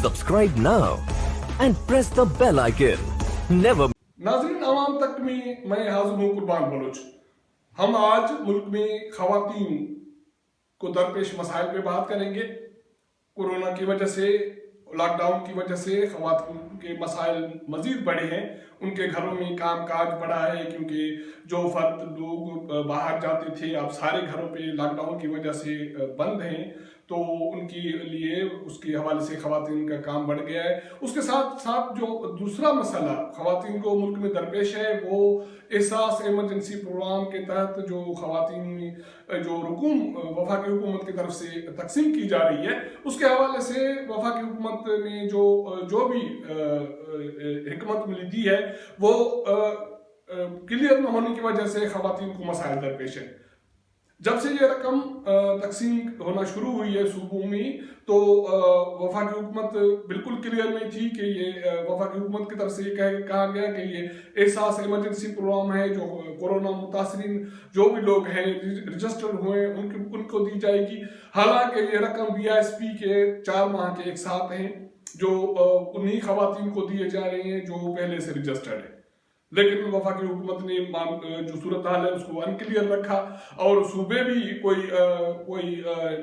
Subscribe now and press the bell icon. Never. नाज़रीन, आवाम तक में मैं हाजिर हूँ कुर्बान बलोच। हम आज मुल्क में खवातीन को दरपेश मसाइल पे बात करेंगे। कोरोना की वजह से, लॉकडाउन की वजह से खवातीन के मसाइल मज़ीद बढ़े हैं। उनके घरों में काम काज बढ़ा है, क्योंकि जो फर्द लोग बाहर जाते थे अब सारे घरों पे लॉकडाउन की वजह से बंद हैं, तो उनके लिए उसके हवाले से खवातीन का काम बढ़ गया है। उसके साथ साथ जो दूसरा मसला खवातीन को मुल्क में दरपेश है, वो एहसास इमरजेंसी प्रोग्राम के तहत जो खवातीन जो रकूम वफाकी हुकूमत की तरफ से तकसीम की जा रही है, उसके हवाले से वफाकी हुकूमत ने जो भी हिकमत मिली दी है, वो क्लियर न होने की वजह से खवातीन को मसाइल दरपेश है। जब से ये रकम तकसीम होना शुरू हुई है सूबों में, तो वफाकी हुकूमत बिल्कुल क्लियर नहीं थी कि ये वफाकी हुकूमत की तरफ से कहा गया कि ये एहसास इमरजेंसी प्रोग्राम है, जो कोरोना मुतासरीन जो भी लोग हैं रजिस्टर्ड हुए उनको दी जाएगी। हालांकि ये रकम BISP के 4 माह के एक साथ हैं, जो उन्हीं खवातीन को दिए जा रहे हैं जो पहले से रजिस्टर्ड है। लेकिन वफाकी हुकूमत ने जो सूरत हाल है उसको अनक्लियर रखा, और सूबे भी कोई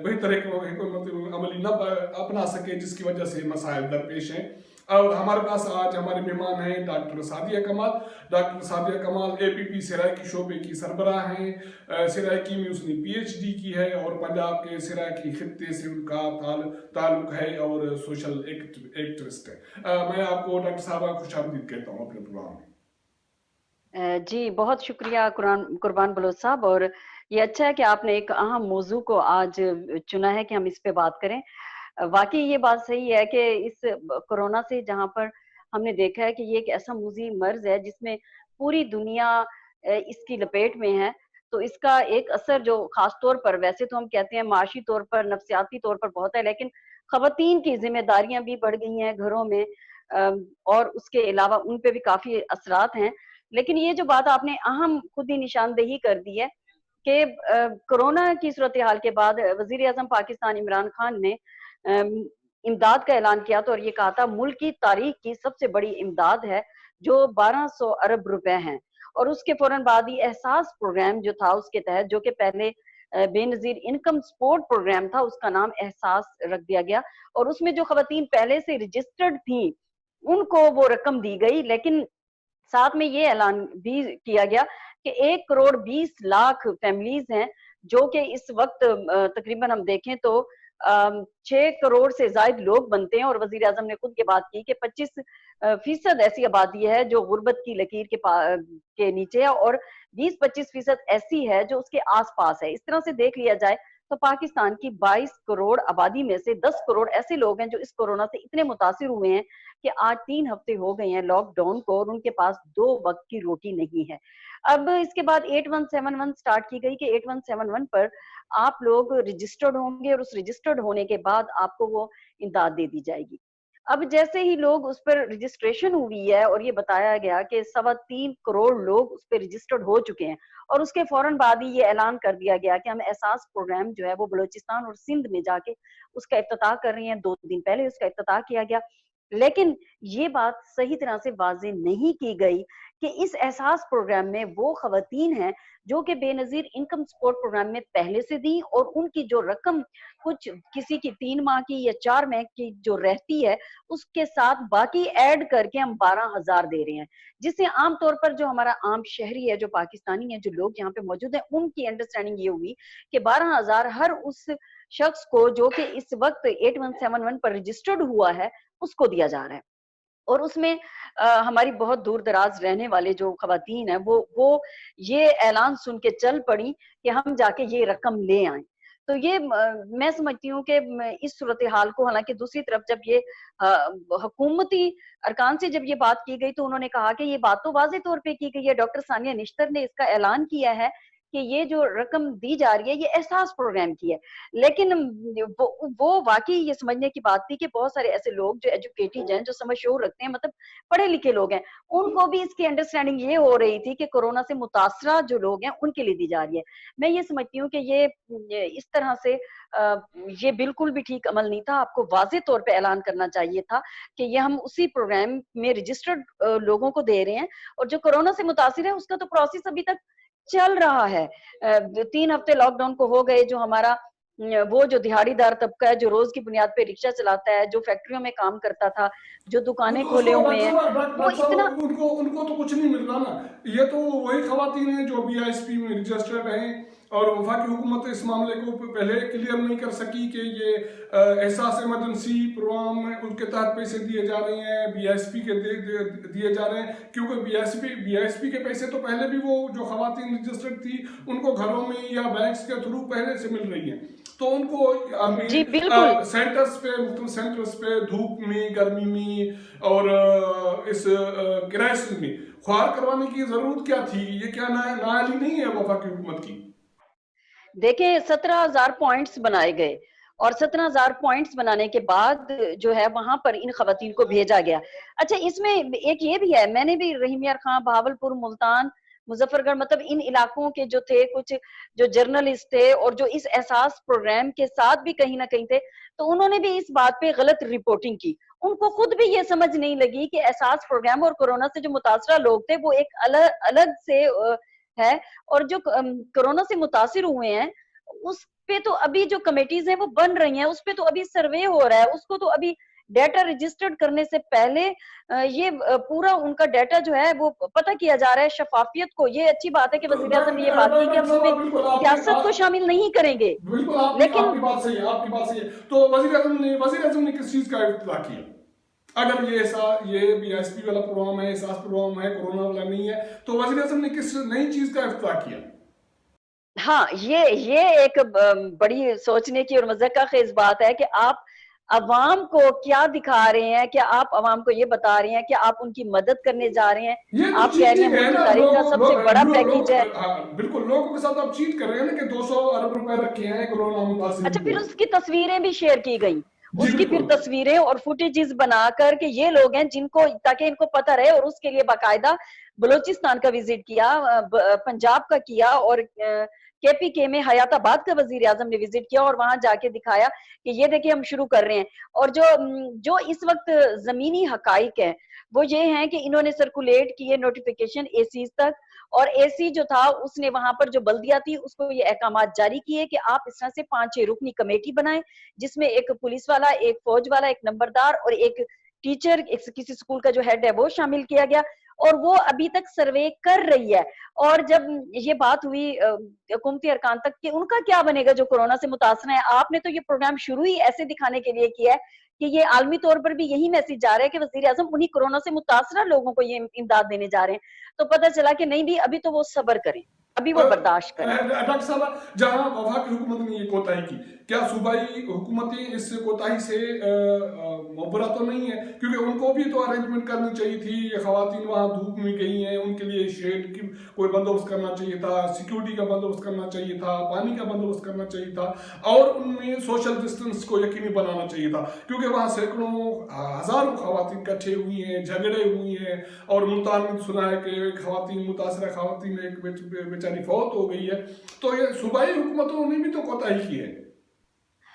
बेहतर हिकमत अमली न अपना सके, जिसकी वजह से मसाइल दरपेश हैं। और हमारे पास आज हमारे मेहमान हैं डॉक्टर सादिया कमाल। डॉक्टर सादिया कमाल APP सराइकी शोबे की सरबराह हैं। सराइकी में उसने PhD की है, और पंजाब के सराइकी खित्ते से उनका ताल्लुक है, और सोशल एक्टिविस्ट है। मैं आपको डॉक्टर साहबा खुशामदीद कहता हूँ अपने प्रोग्राम में। जी, बहुत शुक्रिया कुर्बान बलोच साहब। और ये अच्छा है कि आपने एक अहम मौजू को आज चुना है कि हम इस पे बात करें। वाकई ये बात सही है कि इस कोरोना से जहाँ पर हमने देखा है कि ये एक ऐसा मुज़ी मर्ज है जिसमें पूरी दुनिया इसकी लपेट में है, तो इसका एक असर जो खास तौर पर, वैसे तो हम कहते हैं माशी तौर पर, नफ्सियाती तौर पर बहुत है, लेकिन खवातीन की जिम्मेदारियां भी बढ़ गई हैं घरों में, और उसके अलावा उन पे भी काफी असरात हैं। लेकिन ये जो बात आपने अहम खुद ही निशानदेही कर दी है कि कोरोना की सूरत हाल के बाद वजीर आजम पाकिस्तान इमरान खान ने इमदाद का ऐलान किया था, और ये कहा था मुल्क की तारीख की सबसे बड़ी इमदाद है जो 1200 अरब रुपए हैं। और उसके फौरन बाद ही एहसास प्रोग्राम जो था उसके तहत, जो कि पहले बेनजीर इनकम सपोर्ट प्रोग्राम था, उसका नाम एहसास रख दिया गया, और उसमें जो खवातीन पहले से रजिस्टर्ड थी उनको वो रकम दी गई। लेकिन साथ में ये ऐलान भी किया गया कि 1,20,00,000 फैमिलीज हैं जो कि इस वक्त तकरीबन हम देखें तो 6 करोड़ से ज्यादा लोग बनते हैं, और वजीर आजम ने खुद ये बात की कि 25% ऐसी आबादी है जो गुर्बत की लकीर के नीचे है, और 20-25% ऐसी है जो उसके आसपास है। इस तरह से देख लिया जाए तो पाकिस्तान की 22 करोड़ आबादी में से 10 करोड़ ऐसे लोग हैं जो इस कोरोना से इतने मुतासिर हुए हैं कि आज 3 हफ्ते हो गए हैं लॉकडाउन को, और उनके पास 2 वक्त की रोटी नहीं है। अब इसके बाद 8171 स्टार्ट की गई कि 8171 पर आप लोग रजिस्टर्ड होंगे, और उस रजिस्टर्ड होने के बाद आपको वो इमदाद दे दी जाएगी। अब जैसे ही लोग उस पर रजिस्ट्रेशन हुई है, और ये बताया गया कि 3.25 करोड़ लोग उस पर रजिस्टर्ड हो चुके हैं, और उसके फौरन बाद ही ये ऐलान कर दिया गया कि हम एहसास प्रोग्राम जो है वो बलूचिस्तान और सिंध में जाके उसका इफ्तिताह कर रही हैं। 2 दिन पहले उसका इफ्तिताह किया गया, लेकिन ये बात सही तरह से वाज़ेह नहीं की गई कि इस एहसास प्रोग्राम में वो खवातीन हैं जो कि बेनजीर इनकम सपोर्ट प्रोग्राम में पहले से दी, और उनकी जो रकम कुछ किसी की 3 माह की या 4 माह की जो रहती है, उसके साथ बाकी ऐड करके हम 12,000 दे रहे हैं, जिससे आमतौर पर जो हमारा आम शहरी है, जो पाकिस्तानी है, जो लोग यहाँ पे मौजूद हैं, उनकी अंडरस्टैंडिंग ये हुई कि 12,000 हर उस शख्स को जो कि इस वक्त 8171 पर रजिस्टर्ड हुआ है उसको दिया जा रहा है। और उसमें हमारी बहुत दूर दराज रहने वाले जो खवातीन हैं वो ये ऐलान सुन के चल पड़ी कि हम जाके ये रकम ले आए। तो ये मैं समझती हूँ कि इस सूरत हाल को, हालांकि दूसरी तरफ जब ये हुकूमती अरकान से जब ये बात की गई तो उन्होंने कहा कि ये बात तो वाज़ेह तौर पे की गई है। डॉक्टर सानिया निश्तर ने इसका ऐलान किया है کہ یہ جو رقم دی جا رہی ہے یہ احساس پروگرام کی ہے، لیکن وہ واقعی یہ سمجھنے کی بات تھی کہ بہت سارے ایسے لوگ جو ایجوکیٹڈ ہیں، جو سمجھ شعور رکھتے ہیں، مطلب پڑھے لکھے لوگ ہیں، ان کو بھی اس کی انڈرسٹینڈنگ یہ ہو رہی تھی کہ کورونا سے متاثرہ جو لوگ ہیں ان کے لیے دی جا رہی ہے۔ میں یہ سمجھتی ہوں کہ یہ اس طرح سے یہ بالکل بھی ٹھیک عمل نہیں تھا۔ آپ کو واضح طور پہ اعلان کرنا چاہیے تھا کہ یہ ہم اسی پروگرام میں رجسٹرڈ لوگوں کو دے رہے ہیں، اور جو کورونا سے متاثر ہے اس کا تو پروسیس ابھی تک چل رہا ہے۔ 3 ہفتے لاک ڈاؤن کو ہو گئے، جو ہمارا وہ جو دہاڑی دار طبقہ ہے، جو روز کی بنیاد پہ رکشہ چلاتا ہے، جو فیکٹریوں میں کام کرتا تھا، جو دکانیں کھولے ہوئے ہیں، وہ اتنا ان کو تو کچھ نہیں مل رہا نا۔ یہ تو وہی خواتین ہیں جو بی ایس پی میں رجسٹرڈ ہیں، اور وفاقی حکومت اس معاملے کو پہلے کلیئر نہیں کر سکی کہ یہ احساس ایمرجنسی پروگرام میں ان کے تحت پیسے دیے جا رہے ہیں، بی ایس پی کے دیے جا رہے ہیں، کیونکہ بی ایس پی کے پیسے تو پہلے بھی وہ جو خواتین رجسٹرڈ تھی ان کو گھروں میں یا بینکس کے تھرو پہلے سے مل رہی ہیں، تو ان کو جی بالکل سینٹرز پہ، مختلف سینٹرز پہ دھوپ میں، گرمی میں اور اس کرائسس میں خوار کروانے کی ضرورت کیا تھی؟ یہ کیا نااہلی نہیں ہے وفاقی حکومت کی؟ دیکھیں 17,000 پوائنٹس بنائے گئے، اور 17,000 پوائنٹس بنانے کے بعد جو ہے وہاں پر ان خواتین کو بھیجا گیا۔ اچھا اس میں ایک یہ بھی ہے، میں نے بھی رحیم یار خان، بہاولپور، ملتان، مظفر گڑھ، مطلب ان علاقوں کے جو تھے کچھ جو جرنلسٹ تھے اور جو اس احساس پروگرام کے ساتھ بھی کہیں نہ کہیں تھے، تو انہوں نے بھی اس بات پہ غلط رپورٹنگ کی۔ ان کو خود بھی یہ سمجھ نہیں لگی کہ احساس پروگرام اور کورونا سے جو متاثرہ لوگ تھے وہ ایک الگ سے ہے، اور جو کورونا سے متاثر ہوئے ہیں اس پہ تو ابھی جو کمیٹیز ہیں وہ بن رہی ہیں، اس پہ تو ابھی سروے ہو رہا ہے، اس کو تو ابھی ڈیٹا رجسٹرڈ کرنے سے پہلے یہ پورا ان کا ڈیٹا جو ہے وہ پتہ کیا جا رہا ہے، شفافیت کو۔ یہ اچھی بات ہے کہ وزیر اعظم نے یہ بات کی کہ ہم اس میں سیاست کو شامل نہیں کریں گے، بالکل لیکن آپ کی بات صحیح ہے، آپ کی بات صحیح ہے۔ تو وزیر اعظم نے کس چیز کا افتتاح کیا؟ اگر یہ بی ایس پی والا پروگرام ہے، احساس پروگرام ہے، کورونا والا نہیں ہے، تو وزیر اعظم نے کس نئی چیز کا افتتاح کیا؟ ہاں یہ ایک بڑی سوچنے کی اور مذہقہ خیز بات ہے کہ آپ عوام کو کیا دکھا رہے ہیں، کہ آپ عوام کو یہ بتا رہے ہیں کہ آپ ان کی مدد کرنے جا رہے ہیں، یہ تو آپ کہہ رہے ہیں چیٹنگ ہے ملک کی نا، تاریخ کا سب سے بڑا پیکیج ہے۔ بالکل لوگوں کے ساتھ آپ چیٹ کر رہے ہیں نا کہ 200 ارب روپے رکھے ہیں کورونا متاثرین اچھا کو۔ پھر اس کی تصویریں بھی شیئر کی گئیں، جی اس کی پھر بالکل تصویریں اور فوٹیجز بنا کر کہ یہ لوگ ہیں جن کو، تاکہ ان کو پتہ رہے، اور اس کے لیے باقاعدہ بلوچستان کا وزٹ کیا، پنجاب کا کیا، اور کے پی کے میں حیات آباد کا وزیر اعظم نے وزٹ کیا اور وہاں جا کے دکھایا کہ یہ دیکھیں ہم شروع کر رہے ہیں۔ اور جو اس وقت زمینی حقائق ہیں وہ یہ ہیں کہ انہوں نے سرکولیٹ کیے نوٹیفیکیشن اے سیز تک، اور اے سی جو تھا اس نے وہاں پر جو بلدیہ تھی اس کو یہ احکامات جاری کیے کہ آپ اس طرح سے 5-6 رکنی کمیٹی بنائیں، جس میں ایک پولیس والا، ایک فوج والا، ایک نمبردار اور ایک ٹیچر، کسی اسکول کا جو ہیڈ ہے وہ شامل کیا گیا، اور وہ ابھی تک سروے کر رہی ہے۔ اور جب یہ بات ہوئی حکومتی ارکان تک کہ ان کا کیا بنے گا جو کورونا سے متاثر ہیں، آپ نے تو یہ پروگرام شروع ہی ایسے دکھانے کے لیے کیا ہے کہ یہ عالمی طور پر بھی یہی میسج جا رہا ہے کہ وزیر اعظم انہی کورونا سے متاثرہ لوگوں کو یہ امداد دینے جا رہے ہیں۔ تو پتہ چلا کہ نہیں بھی، ابھی تو وہ صبر کریں، ابھی وہ برداشت کریں۔ ڈاکٹر صاحب، جہاں وفاقی حکومت نے یہ کوتاہی کی، کیا صوبائی حکومتیں اس کوتاہی سے مبرا تو نہیں ہے؟ کیونکہ ان کو بھی تو ارینجمنٹ کرنی چاہیے تھی، خواتین وہاں دھوپ میں گئی ہیں، ان کے لیے شیڈ کی کوئی بندوبست کرنا چاہیے تھا، سیکیورٹی کا بندوبست کرنا چاہیے تھا، پانی کا بندوبست کرنا چاہیے تھا، اور ان میں سوشل ڈسٹنس کو یقینی بنانا چاہیے تھا، کیونکہ وہاں سینکڑوں ہزاروں خواتین اکٹھے ہوئی ہیں، جھگڑے ہوئی ہیں، اور ملتان میں سنا ہے کہ خواتین، متاثرہ خواتین ایک بیچاری فوت ہو گئی ہے۔ تو یہ صوبائی حکومتوں نے بھی تو کوتاہی کی ہے۔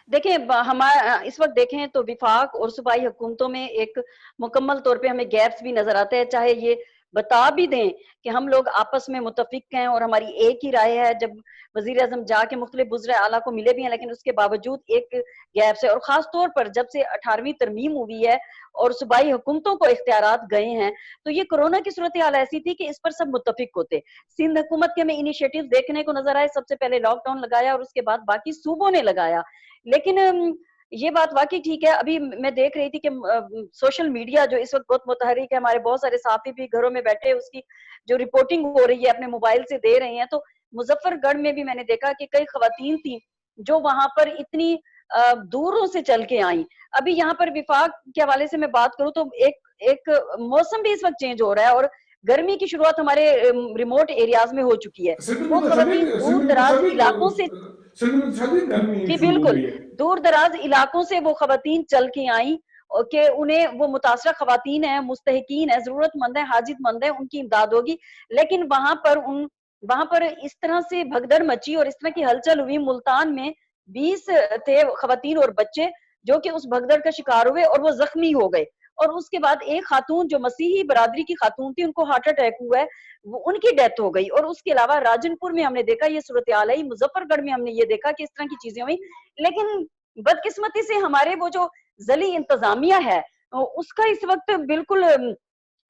دیکھیں ہمارا اس وقت دیکھیں تو وفاق اور صوبائی حکومتوں میں ایک مکمل طور پہ ہمیں گیپس بھی نظر آتے ہیں، چاہے یہ بتا بھی دیں کہ ہم لوگ آپس میں متفق ہیں اور ہماری ایک ہی رائے ہے، جب وزیر اعظم جا کے مختلف وزراء اعلیٰ کو ملے بھی ہیں، لیکن اس کے باوجود ایک گیپس ہے، اور خاص طور پر جب سے 18ویں ترمیم ہوئی ہے اور صوبائی حکومتوں کو اختیارات گئے ہیں، تو یہ کورونا کی صورتحال ایسی تھی کہ اس پر سب متفق ہوتے۔ سندھ حکومت کے ہمیں انیشیٹیو دیکھنے کو نظر آئے، سب سے پہلے لاک ڈاؤن لگایا اور اس کے بعد باقی صوبوں نے لگایا، لیکن یہ بات واقعی ٹھیک ہے۔ ابھی میں دیکھ رہی تھی کہ سوشل میڈیا جو اس وقت بہت متحرک ہے، ہمارے بہت سارے صحافی بھی گھروں میں بیٹھے اس کی جو رپورٹنگ ہو رہی ہے اپنے موبائل سے دے رہے ہیں، تو مظفر گڑھ میں بھی میں نے دیکھا کہ کئی خواتین تھیں جو وہاں پر اتنی دوروں سے چل کے آئیں۔ ابھی یہاں پر وفاق کے حوالے سے میں بات کروں تو ایک موسم بھی اس وقت چینج ہو رہا ہے، اور गर्मी की शुरुआत हमारे रिमोट एरियाज में हो चुकी है। वो खवातीन दूर दराज इलाकों से, गर्मी जी शुरू हो बिल्कुल, गई है। दूर दराज इलाकों से वो खवातीन चल के आई और कि उन्हें, वो मुतासरा खवातीन है, मुस्तहिकीन है, जरूरतमंद है, हाजितमंद है, उनकी इमदाद होगी। लेकिन वहां पर इस तरह से भगदड़ मची और इस तरह की हलचल हुई। मुल्तान में 20 थे खवातीन और बच्चे जो कि उस भगदड़ का शिकार हुए और वो जख्मी हो गए। और उसके बाद एक खातून जो मसीही बरादरी की खातून थी, उनको हार्ट अटैक हुआ है, वो उनकी डेथ हो गई। और उसके अलावा राजनपुर में हमने देखा ये सूरत हाल है, मुजफ्फरगढ़ में हमने ये देखा कि इस तरह की चीजें हुई। लेकिन बदकिस्मती से हमारे वो जो जली इंतजामिया है उसका इस वक्त बिल्कुल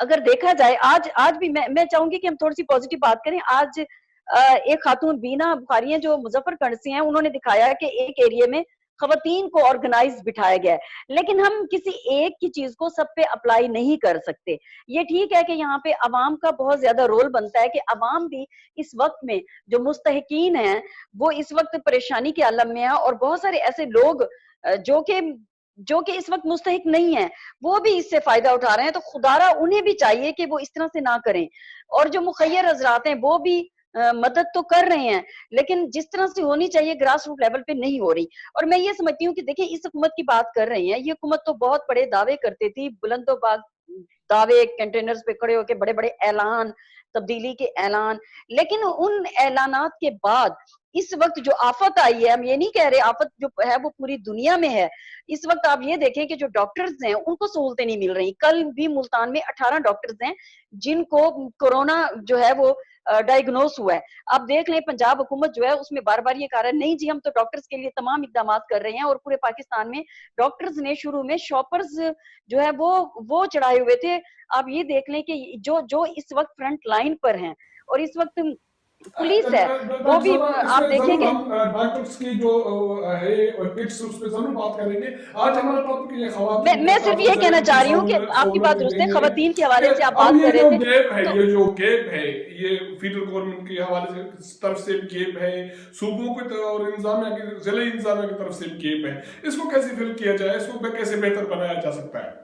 अगर देखा जाए, आज भी मैं चाहूंगी कि हम थोड़ी सी पॉजिटिव बात करें। आज एक खातून बीना बुखारी हैं जो मुजफ्फरगढ़ से हैं, उन्होंने दिखाया कि एक एरिया में खवातीन को ऑर्गेनाइज बिठाया गया है। लेकिन हम किसी एक की चीज को सब पे अप्लाई नहीं कर सकते। ये ठीक है कि यहाँ पे अवाम का बहुत ज्यादा रोल बनता है कि अवाम भी इस वक्त में, जो मुस्तहिकीन हैं वो इस वक्त परेशानी के आलम में है, और बहुत सारे ऐसे लोग जो कि इस वक्त मुस्तहिक नहीं है, वो भी इससे फायदा उठा रहे हैं। तो खुदारा उन्हें भी चाहिए कि वो इस तरह से ना करें। और जो मुखैर हजरात हैं वो भी मदद तो कर रहे हैं, लेकिन जिस तरह से होनी चाहिए ग्रास रूट लेवल पे नहीं हो रही। और मैं ये समझती हूँ कि देखिए, इस हुकूमत की बात कर रहे हैं, ये हुकूमत तो बहुत बड़े दावे करती थी, बुलंदोबाज दावे, कंटेनर्स पे खड़े होकर बड़े बड़े ऐलान, तब्दीली के ऐलान। लेकिन उन ऐलानात के बाद इस वक्त जो आफत आई है, हम ये नहीं कह रहे आफत जो है वो पूरी दुनिया में है। इस वक्त आप ये देखें कि जो डॉक्टर्स हैं उनको सहूलतें नहीं मिल रही। कल भी मुल्तान में 18 डॉक्टर्स हैं जिनको कोरोना जो है वो डायग्नोस हुआ है। आप देख लें, पंजाब हुकूमत जो है उसमें बार बार ये कह रहा है नहीं जी हम तो डॉक्टर्स के लिए तमाम इकदाम कर रहे हैं। और पूरे पाकिस्तान में डॉक्टर्स ने शुरू में शॉपर्स जो है वो चढ़ाए हुए थे। आप ये देख लें कि जो इस वक्त फ्रंट लाइन पर हैं, और इस वक्त पुलिस है वो भी, आप देखें कि हम डॉक्टर्स की जो है किट्स उस पे जरूर बात करेंगे। आज हमारा टॉपिक ये खवातीन मैं सिर्फ ये कहना चाह रही हूँ कि आपकी बात दुरुस्त है, खवातीन के हवाले से आप बात कर रहे थे। ये जो गैप है, ये फेडरल गवर्नमेंट के हवाले से तरफ से गैप है, सूबों की और इंतजामिया की, जिला इंतजामिया की तरफ से गैप है, इसको कैसे फिल किया जाए, इसको कैसे बेहतर बनाया जा सकता है?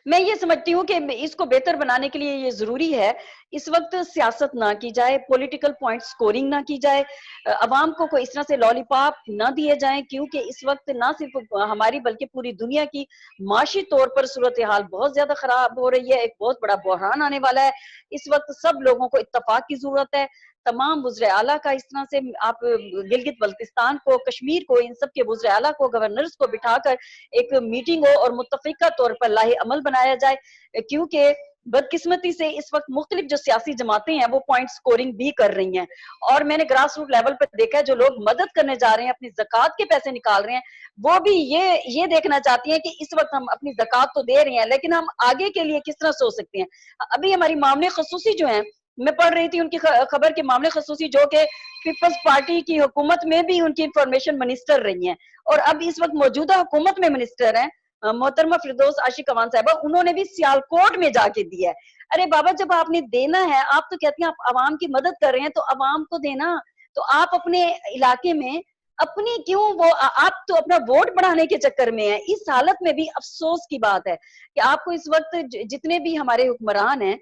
मैं ये समझती हूँ कि इसको बेहतर बनाने के लिए ये जरूरी है इस वक्त सियासत ना की जाए, पॉलिटिकल पॉइंट स्कोरिंग ना की जाए, अवाम को कोई इस तरह से लॉलीपॉप ना दिए जाएं, क्योंकि इस वक्त ना सिर्फ हमारी बल्कि पूरी दुनिया की माशी तौर पर सूरत हाल बहुत ज्यादा खराब हो रही है। एक बहुत बड़ा बहरान आने वाला है। इस वक्त सब लोगों को इत्तफाक की जरूरत है। तमाम वज़्र आला का, इस तरह से आप गिलगित बल्तिस्तान को, कश्मीर को, इन सब के वज़्र आला को, गवर्नर्स को बिठाकर एक मीटिंग हो और मुत्तफिका तौर पर लाहे अमल बनाया जाए। क्योंकि बदकिस्मती से इस वक्त मुख्तलिफ जो सियासी जमातें हैं वो पॉइंट स्कोरिंग भी कर रही हैं। और मैंने ग्रास रूट लेवल पर देखा है, जो लोग मदद करने जा रहे हैं, अपनी ज़कात के पैसे निकाल रहे हैं, वो भी ये देखना चाहती हैं कि इस वक्त हम अपनी ज़कात तो दे रहे हैं, लेकिन हम आगे के लिए किस तरह सोच सकते हैं। अभी हमारी मामले खसूसी जो हैं, मैं पढ़ रही थी उनकी खबर के मामले खसूसी, जो कि पीपल्स पार्टी की हुकूमत में भी उनकी इंफॉर्मेशन मिनिस्टर रही हैं, और अब इस वक्त मौजूदा हुकूमत में मिनिस्टर हैं मोहतरमा फिरदौस आशिक अवान साहिबा, उन्होंने भी सियालकोट में जाके दिया है। अरे बाबा, जब आपने देना है, आप तो कहती हैं आप अवाम की मदद कर रहे हैं, तो अवाम को देना। तो आप अपने इलाके में अपनी क्यों वो आप तो अपना वोट बढ़ाने के चक्कर में है। इस हालत में भी अफसोस की बात है कि आपको इस वक्त जितने भी हमारे हुक्मरान हैं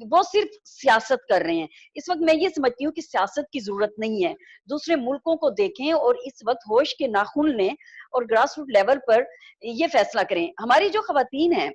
वो सिर्फ सियासत कर रहे हैं। इस वक्त मैं ये समझती हूँ कि सियासत की जरूरत नहीं है। दूसरे मुल्कों को देखें और इस वक्त होश के नाखून लें और ग्रास रूट लेवल पर ये फैसला करें। हमारी जो खवातीन है,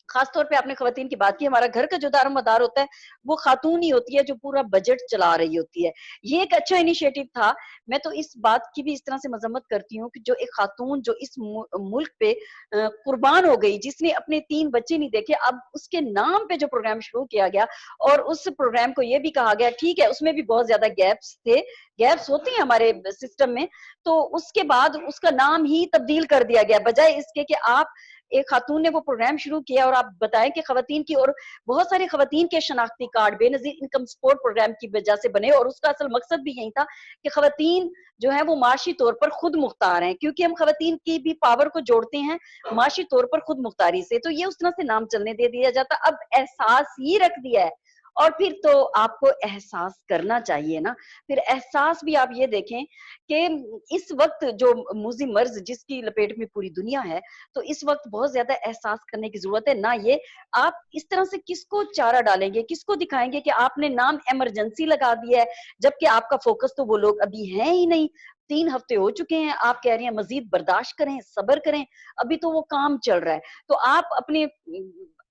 खासतौर पे आपने खवातीन की बात की, हमारा घर का जो दारोमदार होता है वो खातून ही होती है जो पूरा बजट चला रही होती है। ये एक अच्छा इनिशिएटिव था। मैं तो इस बात की भी इस तरह से मजम्मत करती हूँ कि जो एक खातून जो इस मुल्क पे कुर्बान हो गई, जिसने अपने 3 बच्चे नहीं देखे, अब उसके नाम पे जो प्रोग्राम शुरू किया गया और उस प्रोग्राम को ये भी कहा गया, ठीक है उसमें भी बहुत ज्यादा गैप्स थे, गैप्स होते हैं हमारे सिस्टम में, तो उसके बाद उसका नाम ही तब्दील कर दिया गया, बजाय इसके कि आप एक खातून ने वो प्रोग्राम शुरू किया और आप बताएं कि खवातीन की, और बहुत सारी खवातीन के शनाख्ती card Benazir income support programme की वजह से बने, और उसका असल मकसद भी यही था कि खवातीन जो है वो माशी तौर पर खुद मुख्तार हैं, क्योंकि हम खवातीन की भी पावर को जोड़ते हैं माशी तौर पर खुद मुख्तारी से। तो ये उस तरह से नाम चलने दे दिया जाता। अब एहसास ही रख दिया है और फिर तो आपको एहसास करना चाहिए ना। फिर एहसास भी आप ये देखें कि इस वक़्त जो मूज़ी मर्ज़ जिसकी लपेट में पूरी दुनिया है, तो इस वक़्त बहुत ज़्यादा एहसास करने की ज़रूरत है। ना ये आप इस तरह से किसको चारा डालेंगे, किसको दिखाएँगे कि आपने नाम इमरजेंसी लगा दिया है, जबकि आपका फ़ोकस तो वो लोग अभी हैं ही नहीं। 3 हफ्ते हो चुके हैं, आप कह रहे हैं मज़ीद बर्दाश्त करें, सब्र करें, अभी तो वो काम चल रहा है। तो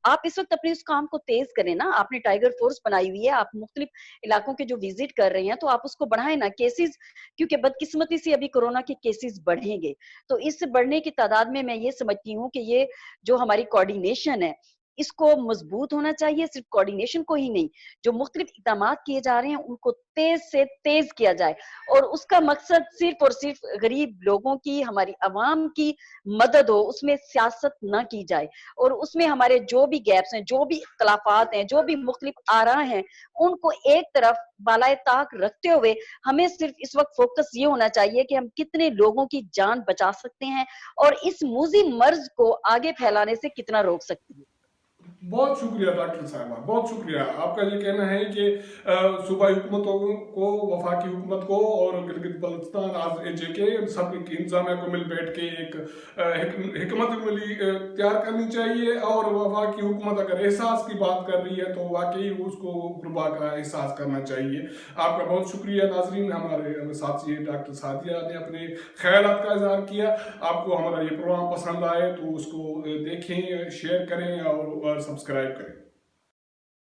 आप इस वक़्त अपने उस काम को तेज़ करें ना, आपने टाइगर फ़ोर्स बनाई हुई है, आप मुख्तलिफ इलाकों के जो विज़िट कर रहे हैं, तो आप उसको बढ़ाएँ ना। केसेज़ क्योंकि बदकिस्मती से अभी कोरोना के केसेज़ बढ़ेंगे, तो इस बढ़ने की तादाद में मैं ये समझती हूँ कि ये जो हमारी कोऑर्डिनेशन है, इसको मज़बूत होना चाहिए, सिर्फ़ कोऑर्डिनेशन को ही नहीं, जो मुख्तलिफ इक़दामात किए जा रहे हैं, उनको तेज़ से तेज़ किया जाए और उसका मकसद सिर्फ़ और सिर्फ़ गरीब लोगों की, हमारी अवाम की मदद हो, उसमें सियासत ना की जाए और उसमें हमारे जो भी गैप्स हैं, जो भी इख्तिलाफ़ात हैं, जो भी मुख्तलिफ आरा हैं, उनको एक तरफ बालाए ताक रखते हुए हमें सिर्फ़ इस वक़्त फ़ोकस ये होना चाहिए कि हम कितने लोगों की जान बचा सकते हैं और इस मूज़ी मर्ज़ को आगे फैलाने से कितना रोक सकते हैं। बहुत शुक्रिया डॉक्टर साहबा, बहुत शुक्रिया। आपका ये कहना है कि सूबाई हुकूमतों को, वफाकी हुकूमत को और गिलगित बल्तिस्तान आज जेके सब इंतजामिया को मिल बैठ के एक हिकमत अमली तैयार करनी चाहिए और वफाकी हुकूमत अगर एहसास की बात कर रही है तो वाकई उसको गुरबा का एहसास करना चाहिए। आपका बहुत शुक्रिया नाजरीन, हमारे साथ ये डॉक्टर सादिया ने अपने ख्यालात का इजहार किया। आपको हमारा ये प्रोग्राम पसंद आए तो उसको देखें, शेयर करें और सब्सक्राइब करें।